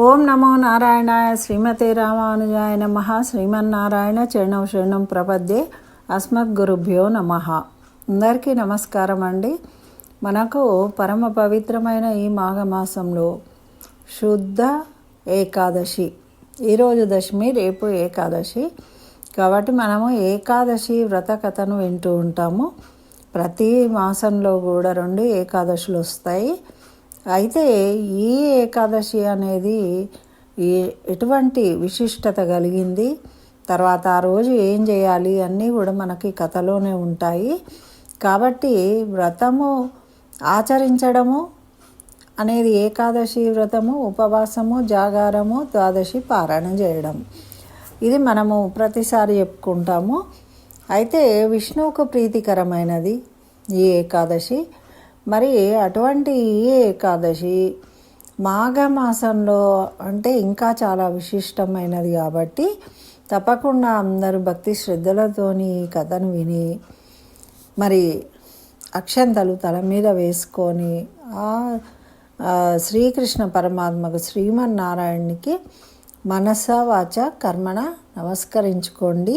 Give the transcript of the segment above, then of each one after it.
ఓం నమో నారాయణాయ శ్రీమతే రామానుజాయ నమః. శ్రీమన్నారాయణ చరణం శరణం ప్రపద్యే. అస్మద్గురుభ్యో నమః. అందరికీ నమస్కారం అండి. మనకు పరమ పవిత్రమైన ఈ మాఘమాసంలో శుద్ధ ఏకాదశి, ఈరోజు దశమి, రేపు ఏకాదశి. కాబట్టి మనము ఏకాదశి వ్రత కథను వింటూ ఉంటాము. ప్రతి మాసంలో కూడా 2 ఏకాదశులు వస్తాయి. అయితే ఈ ఏకాదశి అనేది ఎటువంటి విశిష్టత కలిగింది, తర్వాత ఆ రోజు ఏం చేయాలి అన్నీ కూడా మనకి కథలోనే ఉంటాయి. కాబట్టి వ్రతము ఆచరించడము అనేది ఏకాదశి వ్రతము, ఉపవాసము, జాగారము, ద్వాదశి పారాయణ చేయడం, ఇది మనము ప్రతిసారి చెప్పుకుంటాము. అయితే విష్ణువుకు ప్రీతికరమైనది ఈ ఏకాదశి. మరి అటువంటి ఈ ఏకాదశి మాఘమాసంలో అంటే ఇంకా చాలా విశిష్టమైనది. కాబట్టి తప్పకుండా అందరూ భక్తి శ్రద్ధలతోని ఈ కథను విని మరి అక్షంతలు తల మీద వేసుకొని ఆ శ్రీకృష్ణ పరమాత్మకు, శ్రీమన్నారాయణునికి మనస వాచ కర్మణ నమస్కరించుకోండి,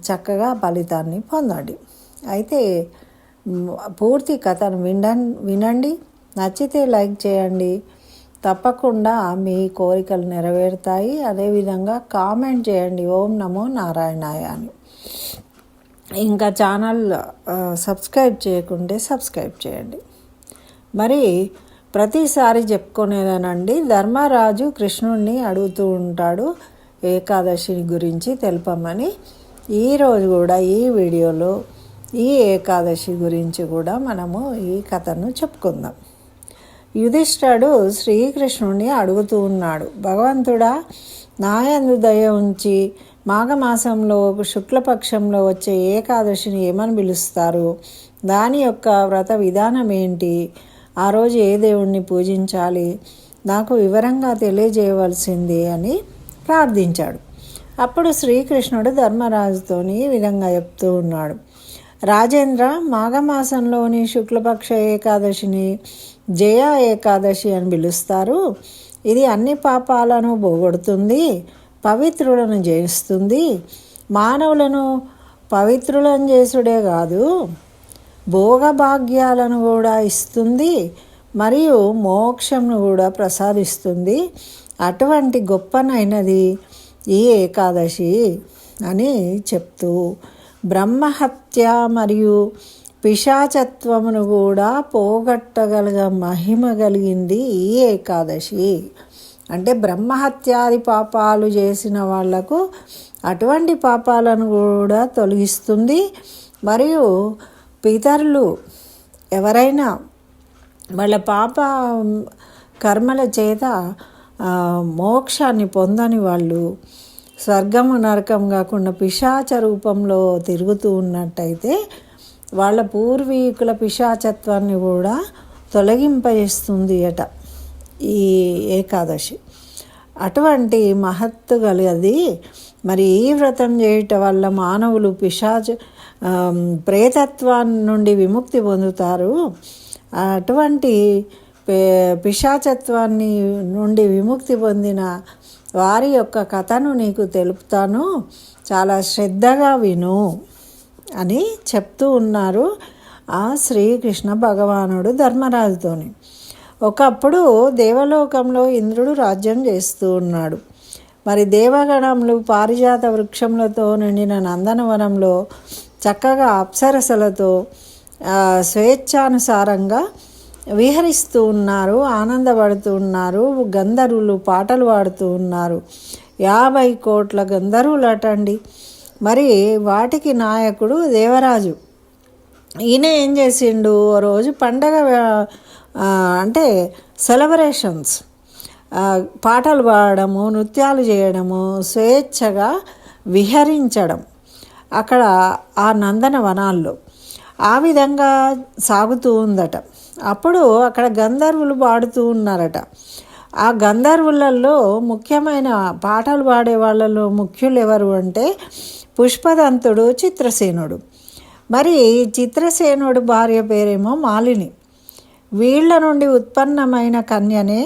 చక్కగా ఫలితాన్ని పొందండి. అయితే పూర్తి కథను వినండి. నచ్చితే లైక్ చేయండి. తప్పకుండా మీ కోరికలు నెరవేరుతాయి. అదేవిధంగా కామెంట్ చేయండి ఓం నమో నారాయణాయ అని. ఇంకా ఛానల్ సబ్స్క్రైబ్ చేయకుంటే సబ్స్క్రైబ్ చేయండి. మరి ప్రతిసారి చెప్పుకునేదానండి, ధర్మరాజు కృష్ణుడిని అడుగుతూ ఉంటాడు ఏకాదశి గురించి తెలుపమని. ఈరోజు కూడా ఈ వీడియోలో ఈ ఏకాదశి గురించి కూడా మనము ఈ కథను చెప్పుకుందాం. యుధిష్ఠుడు శ్రీకృష్ణుడిని అడుగుతూ ఉన్నాడు, భగవంతుడా, నాయందు దయ ఉంచి మాఘమాసంలో శుక్లపక్షంలో వచ్చే ఏకాదశిని ఏమని పిలుస్తారు? దాని యొక్క వ్రత విధానం ఏంటి? ఆ రోజు ఏ దేవుణ్ణి పూజించాలి? నాకు వివరంగా తెలియజేయవలసింది అని ప్రార్థించాడు. అప్పుడు శ్రీకృష్ణుడు ధర్మరాజుతోని ఈ విధంగా చెప్తూ ఉన్నాడు, రాజేంద్ర, మాఘమాసంలోని శుక్లపక్ష ఏకాదశిని జయ ఏకాదశి అని పిలుస్తారు. ఇది అన్ని పాపాలను పోగొడుతుంది, పవిత్రులను చేస్తుంది. మానవులను పవిత్రులను చేసుడే కాదు, భోగభాగ్యాలను కూడా ఇస్తుంది, మరియు మోక్షంను కూడా ప్రసాదిస్తుంది. అటువంటి గొప్పనైనది ఈ ఏకాదశి అని చెప్తూ బ్రహ్మహత్య మరియు పిశాచత్వమును కూడా పోగొట్టగలగ మహిమ కలిగింది ఈ ఏకాదశి. అంటే బ్రహ్మహత్యాది పాపాలు చేసిన వాళ్లకు అటువంటి పాపాలను కూడా తొలగిస్తుంది. మరియు పితరులు ఎవరైనా వాళ్ళ పాప కర్మల చేత మోక్షాన్ని పొందని వాళ్ళు స్వర్గము నరకం కాకుండా పిశాచ రూపంలో తిరుగుతూ ఉన్నట్టయితే వాళ్ళ పూర్వీకుల పిశాచత్వాన్ని కూడా తొలగింపజేస్తుంది అట ఈ ఏకాదశి. అటువంటి మహత్తు కలిగది. మరి ఈ వ్రతం చేయటం వల్ల మానవులు ప్రేతత్వాన్ని నుండి విముక్తి పొందుతారు. అటువంటి పిశాచత్వాన్ని నుండి విముక్తి పొందిన వారి యొక్క కథను నీకు తెలుపుతాను, చాలా శ్రద్ధగా విను అని చెప్తూ ఉన్నారు ఆ శ్రీకృష్ణ భగవానుడు ధర్మరాజుతోని. ఒకప్పుడు దేవలోకంలో ఇంద్రుడు రాజ్యం చేస్తూ ఉన్నాడు. మరి దేవగణములు పారిజాత వృక్షములతో నిండిన నందనవనంలో చక్కగా అప్సరసలతో స్వేచ్ఛానుసారంగా విహరిస్తూ ఉన్నారు, ఆనందపడుతూ ఉన్నారు. గంధర్వులు పాటలు పాడుతూ ఉన్నారు. 50 కోట్ల గంధర్వులు అటండి. మరి వాటికి నాయకుడు దేవరాజు. ఈయన ఏం చేసిండు, రోజు పండగ అంటే సెలబ్రేషన్స్, పాటలు పాడడము, నృత్యాలు చేయడము, స్వేచ్ఛగా విహరించడం అక్కడ ఆ నందనవనాల్లో ఆ విధంగా సాగుతూ ఉందట. అప్పుడు అక్కడ గంధర్వులు పాడుతూ ఉన్నారట. ఆ గంధర్వులలో ముఖ్యమైన పాటలు పాడే వాళ్ళలో ముఖ్యులు ఎవరు అంటే పుష్పదంతుడు, చిత్రసేనుడు. మరి చిత్రసేనుడు భార్య పేరేమో మాలిని. వీళ్ళ నుండి ఉత్పన్నమైన కన్యనే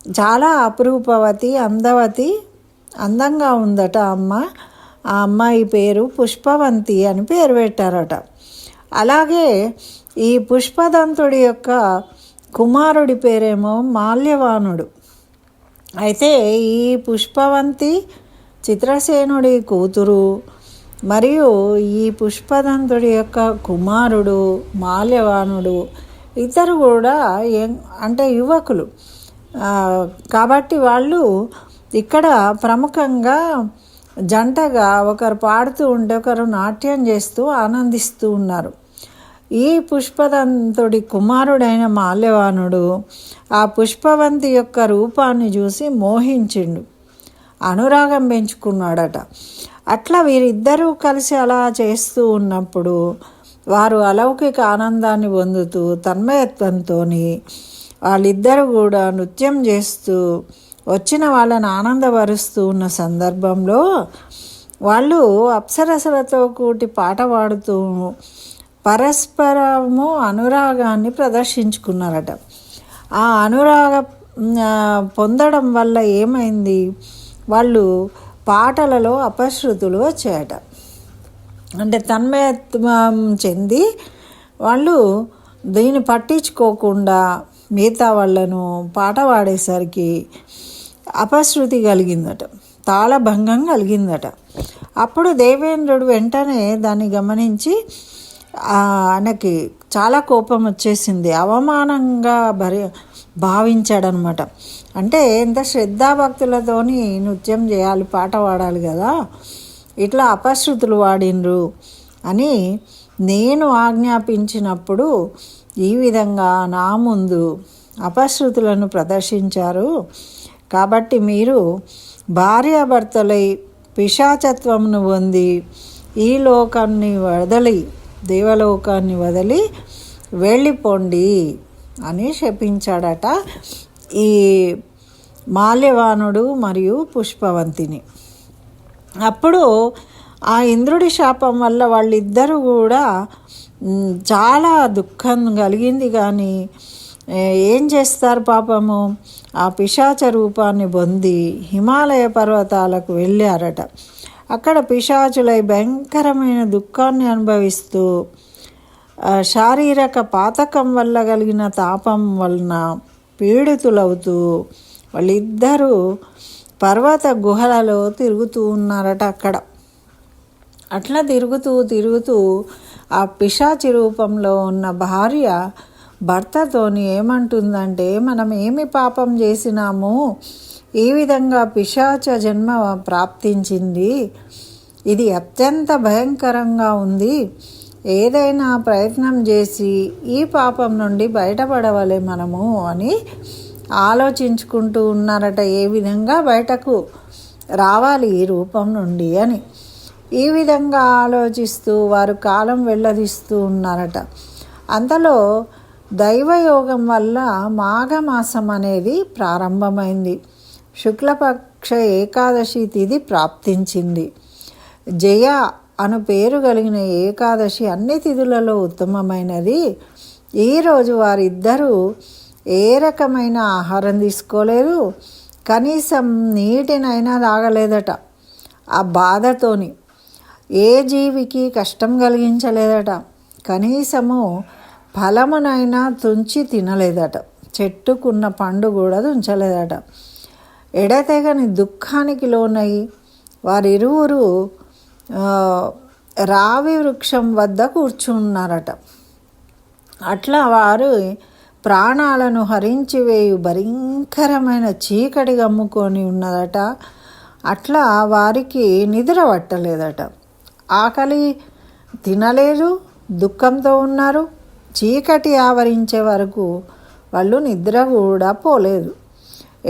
చాలా అపురూపవతి, అందవతి, అందంగా ఉందట అమ్మ. ఆ అమ్మాయి పేరు పుష్పవంతి అని పేరు పెట్టారట. అలాగే ఈ పుష్పదంతుడి యొక్క కుమారుడి పేరేమో మాల్యవానుడు. అయితే ఈ పుష్పవంతి చిత్రసేనుడి కూతురు మరియు ఈ పుష్పదంతుడి యొక్క కుమారుడు మాల్యవానుడు ఇద్దరు కూడా అంటే యువకులు కాబట్టి వాళ్ళు ఇక్కడ ప్రముఖంగా జంటగా ఒకరు పాడుతూ ఉంటే ఒకరు నాట్యం చేస్తూ ఆనందిస్తూ ఉన్నారు. ఈ పుష్పదంతుడి కుమారుడైన మాల్యవానుడు ఆ పుష్పవంతి యొక్క రూపాన్ని చూసి మోహించిండు, అనురాగం పెంచుకున్నాడట. అట్లా వీరిద్దరూ కలిసి అలా చేస్తూ ఉన్నప్పుడు వారు అలౌకిక ఆనందాన్ని పొందుతూ తన్మయత్వంతో వాళ్ళిద్దరూ కూడా నృత్యం చేస్తూ వచ్చిన వాళ్ళని ఆనందపరుస్తూ ఉన్న సందర్భంలో వాళ్ళు అప్సరసలతో కూటి పాట పాడుతూ పరస్పరము అనురాగాన్ని ప్రదర్శించుకున్నారట. ఆ అనురాగ పొందడం వల్ల ఏమైంది, వాళ్ళు పాటలలో అపశృతులు వచ్చాయట. అంటే తన్మయత్వం చెంది వాళ్ళు దీన్ని పట్టించుకోకుండా మిగతా వాళ్ళను పాట పాడేసరికి అపశృతి కలిగిందట, తాళభంగం కలిగిందట. అప్పుడు దేవేంద్రుడు వెంటనే దాన్ని గమనించి ఆయనకి చాలా కోపం వచ్చేసింది, అవమానంగా భావించాడనమాట. అంటే ఎంత శ్రద్ధాభక్తులతోని నృత్యం చేయాలి, పాట పాడాలి కదా, ఇట్లా అపశృతులు వాడినరు అని నేను ఆజ్ఞాపించినప్పుడు ఈ విధంగా నా ముందు అపశృతులను ప్రదర్శించారు. కాబట్టి మీరు భార్యాభర్తలై పిశాచత్వమును పొంది ఈ లోకాన్ని వదలి దేవలోకాన్ని వదిలి వెళ్ళిపోండి అని శపించాడట ఈ మాల్యవానుడు మరియు పుష్పవంతిని. అప్పుడు ఆ ఇంద్రుడి శాపం వల్ల వాళ్ళిద్దరూ కూడా చాలా దుఃఖం కలిగింది. కానీ ఏం చేస్తారు పాపము, ఆ పిశాచ రూపాన్ని పొంది హిమాలయ పర్వతాలకు వెళ్ళారట. అక్కడ పిశాచులై భయంకరమైన దుఃఖాన్ని అనుభవిస్తూ శారీరక పాతకం వల్ల కలిగిన తాపం వలన పీడితులవుతూ వాళ్ళిద్దరూ పర్వత గుహలలో తిరుగుతూ ఉన్నారట. అట్లా తిరుగుతూ ఆ పిశాచి రూపంలో ఉన్న భార్య భర్తతోని ఏమంటుందంటే, మనం ఏమి పాపం చేసినాము, ఈ విధంగా పిశాచ జన్మ ప్రాప్తించింది, ఇది అత్యంత భయంకరంగా ఉంది, ఏదైనా ప్రయత్నం చేసి ఈ పాపం నుండి బయటపడవలే మనము అని ఆలోచించుకుంటూ ఉన్నారట. ఏ విధంగా బయటకు రావాలి ఈ రూపం నుండి అని ఈ విధంగా ఆలోచిస్తూ వారు కాలం వెళ్ళదీస్తూ ఉన్నారట. అంతలో దైవయోగం వల్ల మాఘమాసం అనేది ప్రారంభమైంది. శుక్లపక్ష ఏకాదశి తిథి ప్రాప్తించింది. జయ అను పేరు కలిగిన ఏకాదశి అన్ని తిథులలో ఉత్తమమైనది. ఈరోజు వారిద్దరూ ఏ రకమైన ఆహారం తీసుకోలేదు, కనీసం నీటినైనా తాగలేదట. ఆ బాధతోని ఏ జీవికి కష్టం కలిగించలేదట. కనీసము ఫలమునైనా తుంచి తినలేదట. చెట్టుకున్న పండు కూడా తుంచలేదట. ఎడతెగని దుఃఖానికి లోనై వారిరువురు రావి వృక్షం వద్ద కూర్చున్నారట. అట్లా వారు ప్రాణాలను హరించివేయు భయంకరమైన చీకటి గమ్ముకొని ఉన్నదట. అట్లా వారికి నిద్ర పట్టలేదట. ఆకలి తినలేదు, దుఃఖంతో ఉన్నారు. చీకటి ఆవరించే వరకు వాళ్ళు నిద్ర కూడా పోలేదు.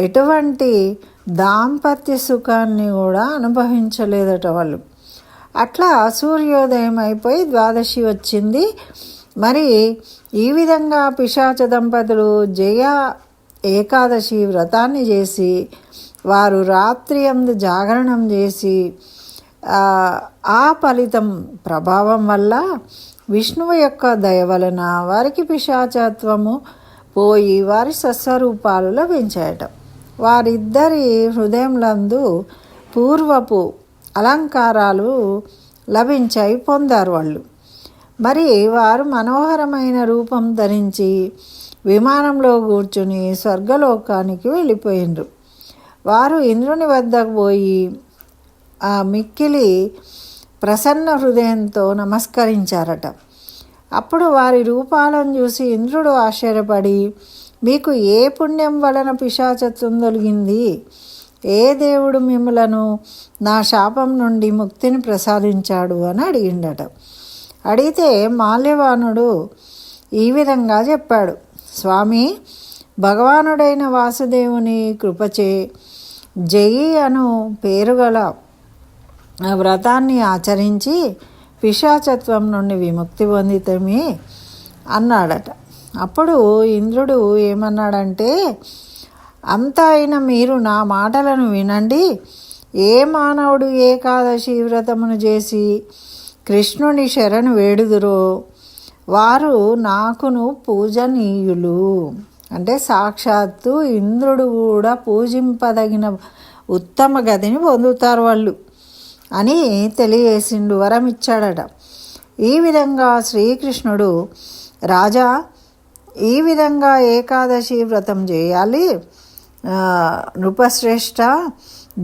ఎటువంటి దాంపత్య సుఖాన్ని కూడా అనుభవించలేదట వాళ్ళు. అట్లా సూర్యోదయం అయిపోయి ద్వాదశి వచ్చింది. మరి ఈ విధంగా పిశాచ దంపతులు జయ ఏకాదశి వ్రతాన్ని చేసి వారు రాత్రి అందు జాగరణం చేసి ఆ ఫలితం ప్రభావం వల్ల విష్ణువు యొక్క దయ వలన వారికి పిశాచత్వము పోయి వారి సస్వరూపాలు లభించాయట. వారిద్దరి హృదయంలందు పూర్వపు అలంకారాలు లభించాయి, పొందారు వాళ్ళు. మరి వారు మనోహరమైన రూపం ధరించి విమానంలో కూర్చుని స్వర్గలోకానికి వెళ్ళిపోయిండ్రు. వారు ఇంద్రుని వద్దకు పోయి ఆ మిక్కిలి ప్రసన్న హృదయంతో నమస్కరించారట. అప్పుడు వారి రూపాలను చూసి ఇంద్రుడు ఆశ్చర్యపడి, మీకు ఏ పుణ్యం వలన పిశాచత్వం తొలగింది? ఏ దేవుడు మిమ్మలను నా శాపం నుండి ముక్తిని ప్రసాదించాడు అని అడిగిండట. అడిగితే మాల్యవానుడు ఈ విధంగా చెప్పాడు, స్వామి, భగవానుడైన వాసుదేవుని కృపచే జయి అను పేరుగల వ్రతాన్ని ఆచరించి పిశాచత్వం నుండి విముక్తి పొందితమే అన్నాడట. అప్పుడు ఇంద్రుడు ఏమన్నాడంటే, అంతా అయిన మీరు నా మాటలను వినండి. ఏ మానవుడు ఏకాదశి వ్రతమును చేసి కృష్ణుని శరణు వేడుదురో వారు నాకును పూజనీయులు. అంటే సాక్షాత్తు ఇంద్రుడు కూడా పూజింపదగిన ఉత్తమ గతిని పొందుతారు వాళ్ళు అని తెలియజేసిండు, వరం ఇచ్చాడట. ఈ విధంగా శ్రీకృష్ణుడు, రాజా, ఈ విధంగా ఏకాదశి వ్రతం చేయాలి. నృపశ్రేష్ఠ,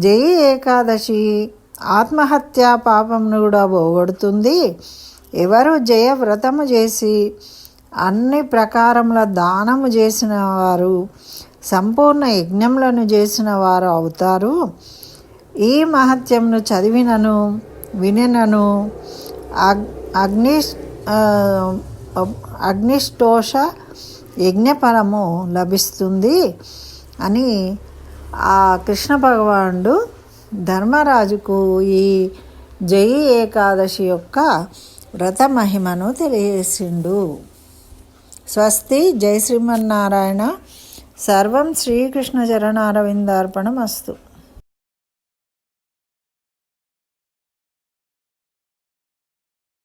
జయి ఏకాదశి ఆత్మహత్యా పాపంను కూడా పోగొడుతుంది. ఎవరు జయ వ్రతము చేసి అన్ని ప్రకారముల దానము చేసిన వారు సంపూర్ణ యజ్ఞములను చేసిన వారు అవుతారు. ఈ మహత్యంను చదివినను వినినను అగ్నిష్టోష యజ్ఞఫలము లభిస్తుంది అని ఆ కృష్ణ భగవానుడు ధర్మరాజుకు ఈ జయి ఏకాదశి యొక్క వ్రత మహిమను తెలియజేసిండు. స్వస్తి. జై శ్రీమన్నారాయణ. సర్వం శ్రీకృష్ణ చరణారవిందార్పణమస్తు.